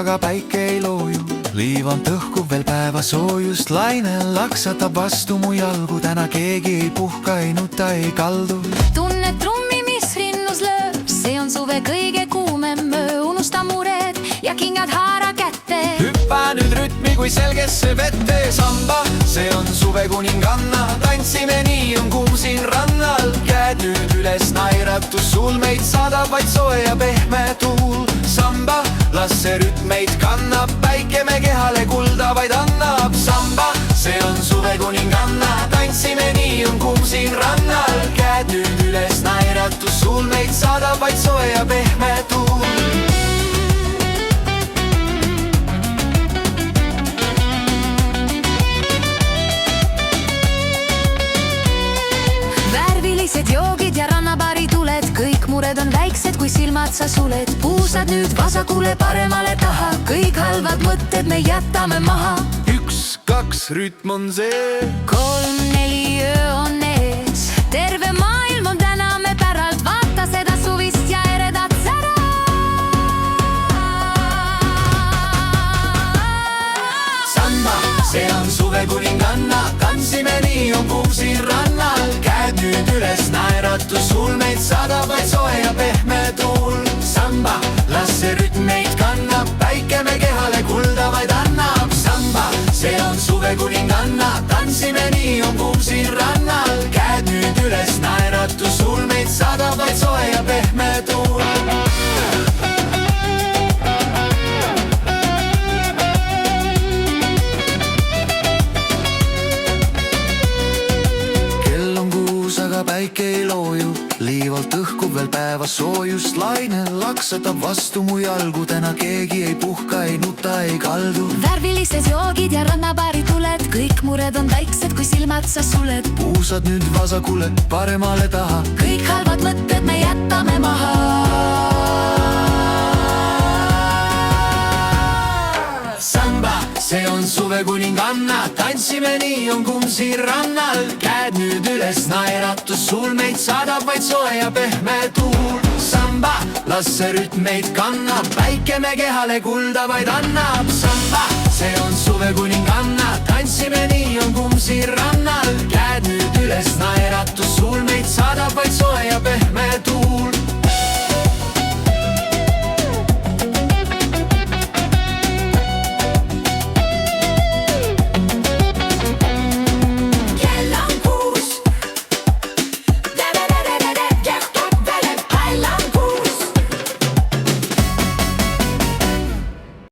aga päike ei looju. Liiv on tõhkuv veel päeva soojust, lainel laksatab vastu mu jalgu. Täna keegi ei puhka, ei nuta, ei kaldu. Tunne trummi, mis rinnus lööb, see on suve kõige kuumem öö. Unusta mured ja kingad haara kätte. Hüppa nüüd rütmi kui selgesse vette. Samba, see on suve kuninganna. Tantsime, nii on kuum siin rannal. Käed nüüd üles, naeratus sul meid saadab vaid soe ja pehme tuul. Samba, las see rütm meid kannab, päike me kehale kulda vaid annab. Samba, see on suve kuninganna. Tantsime, nii on kuum siin rannal. Käed nüüd üles, naeratus sul meid saadab vaid soe ja pehme tuul. Joogid ja rannabaari tuled, kõik mured on väiksed, kui silmad sa suled. Puusad nüüd vasakule, paremale taha, kõik halvad mõtted me jätame maha. 1, 2, rütm on see. 3, 4, öö on ees. Terve maailm on täna me päralt, vaata seda suvist ja eredat sära. Samba, see on suve kuninganna. Tantsime, nii on kuum siin rannal. Käed nüüd üles, naeratus sul meid saadab vaid soe ja pehme tuul. Samba, las see rütm meid kannab, päike me kehale kulda vaid annab. Samba, see on suve kuninganna. Tantsime, nii on kuum siin rannal. Käed nüüd üles, naeratus sul meid saadab vaid soe ja pehme tuul. Päike ei looju, liivalt õhkub veel päeva soojust. Lainel laksatab vastu mu jalgu, täna keegi ei puhka, ei nuta, ei kaldu. Värvilised joogid ja rannabaari tuled, kõik mured on väiksed, kui silmad sa suled. Puusad nüüd vasakule, paremale taha, kõik halvad mõtted me jätame maha. Samba, see on suve kuninganna. Tantsime, nii on kuum siin rannal. Käed nüüd üles, naeratus sul meid saadab vaid soe ja pehme tuul. Samba, las see rütm meid kannab, päike me kehale kulda vaid annab. Samba, see on suve kuninganna. Tantsime, nii on kuum siin rannal.